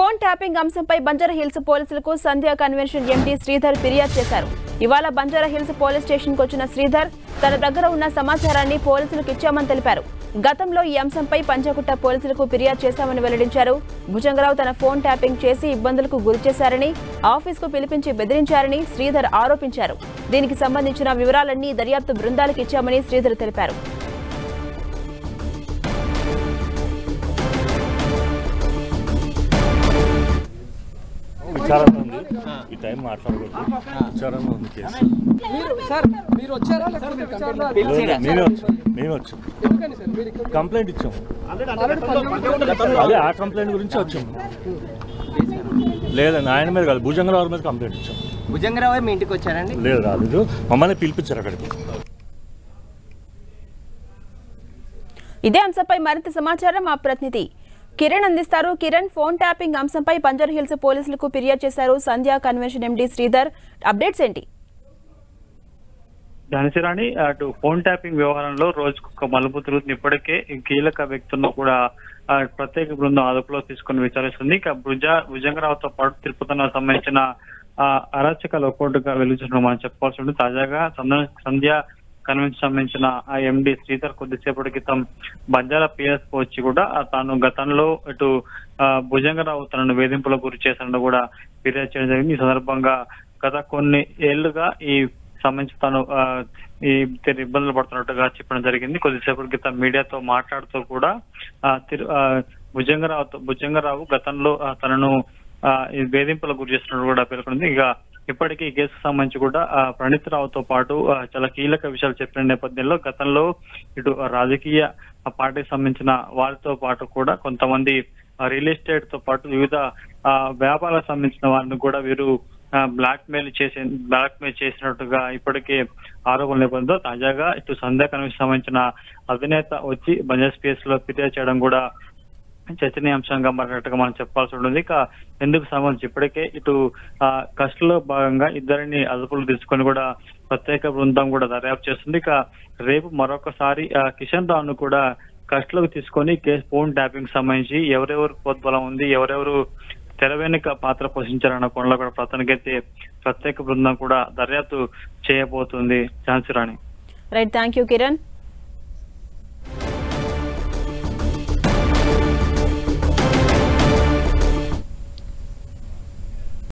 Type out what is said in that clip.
Phone tapping అంశంపై బంజారాహిల్స్ పోలీసులకు సంధ్య convention MD Sridhar ఫిర్యాదు చేశారు. ఇవాళ బంజారాహిల్స్ పోలీస్ స్టేషన్కు వచ్చిన శ్రీధర్ తన దగ్గర ఉన్న సమాచారాన్ని పోలీసులకు ఇచ్చామని తెలిపారు. గతంలో ఈ అంశంపై పంజాగుట్ట పోలీసులకు ఫిర్యాదు చేశామని వెల్లడించారు. భుజంగరావు తన ఫోన్ ట్యాపింగ్ చేసి ఇబ్బందులకు గురిచేశారని, ఆఫీసుకు పిలిపించి బెదిరించారని శ్రీధర్ ఆరోపించారు. దీనికి సంబంధించిన వివరాలన్నీ దర్యాప్తు బృందాలకు ఇచ్చామని శ్రీధర్ తెలిపారు. కంప్లైంట్ ఇచ్చాము. అదే ఆ కంప్లైంట్ గురించి వచ్చాము. లేదండి, ఆయన మీద కాదు, భుజంగరావు మీద కంప్లైంట్ ఇచ్చాము. భుజంగరావు మీ ఇంటికి వచ్చారండి? లేదు, రాలేదు, మమ్మల్ని పిలిపించారు అక్కడికి. ఇదే అంశంపై మరింత సమాచారం మా ప్రతినిధి కిరణ్ అందిస్తారు. కిరణ్, ఫోన్ ట్యాపింగ్ అంశంపై బంజారాహిల్స్ పోలీసులకు ఫిర్యాదు చేశారు సంధ్య కన్వెన్షన్ ఎండీ శ్రీధర్. అప్డేట్స్ ఏంటి? ఝాన్సీరాణి, అటు ఫోన్ ట్యాపింగ్ వ్యవహారంలో రోజుకు ఒక మలుపు తిరుగుతుంది. ఇప్పటికే కీలక వ్యక్తులను కూడా ప్రత్యేక బృందం అదుపులో తీసుకుని విచారిస్తుంది. ఇక భుజంగరావుతో పాటు తిరుపతికి సంబంధించిన అరాచకాలు ఒక్కొక్కటిగా వెలుగుతున్న మనం చెప్పుకోవాల్సి ఉంటుంది. తాజాగా సంధ్య కన్వెన్షన్ సంబంధించిన ఆ ఎండీ శ్రీధర్ కొద్దిసేపటి క్రితం బంజారా పిఎస్ వచ్చి కూడా తాను గతంలో ఇటు భుజంగరావు తనను వేధింపులకు గురి చేశానని కూడా ఫిర్యాదు చేయడం జరిగింది. ఈ సందర్భంగా గత కొన్ని ఏళ్లుగా ఈ సంబంధించి తాను ఈ ఇబ్బందులు పడుతున్నట్టుగా చెప్పడం జరిగింది. కొద్దిసేపటి క్రితం మీడియాతో మాట్లాడుతూ కూడా భుజంగరావు గతంలో తనను ఈ వేధింపులకు గురి చేస్తున్నట్టు కూడా పేర్కొంది. ఇక ఇప్పటికీ ఈ కేసుకు సంబంధించి కూడా ప్రణీత్ రావుతో పాటు చాలా కీలక విషయాలు చెప్పిన నేపథ్యంలో గతంలో ఇటు రాజకీయ పార్టీకి సంబంధించిన వారితో పాటు కూడా కొంతమంది రియల్ ఎస్టేట్ తో పాటు వివిధ వ్యాపారాలకు సంబంధించిన వారిని కూడా వీరు బ్లాక్ మెయిల్ చేసినట్టుగా ఇప్పటికే ఆరోపణల నేపథ్యంలో తాజాగా ఇటు సంధ్య కన్వెన్షన్ సంబంధించిన అధినేత వచ్చి బంజారా స్పేస్ లో ఫిర్యాదు చేయడం కూడా చర్చనీయాంశంగా మారినట్టుగా మనం చెప్పాల్సి ఉంటుంది. ఇక ఎందుకు సంబంధించి ఇప్పటికే ఇటు కస్టడీలో భాగంగా ఇద్దరిని అదుపులు తీసుకొని కూడా ప్రత్యేక బృందం కూడా దర్యాప్తు చేస్తుంది. ఇక రేపు మరొకసారి కిషన్ రావును కూడా కస్టడీలోకి తీసుకొని ఫోన్ ట్యాపింగ్ సంబంధించి ఎవరెవరు ప్రోద్బలం ఉంది, ఎవరెవరు తెర వెనుక పాత్ర పోషించారన్న కోణంలో కూడా ప్రస్తుతానికైతే ప్రత్యేక బృందం కూడా దర్యాప్తు చేయబోతుంది. Jhansi Rani. Right, thank you Kiran.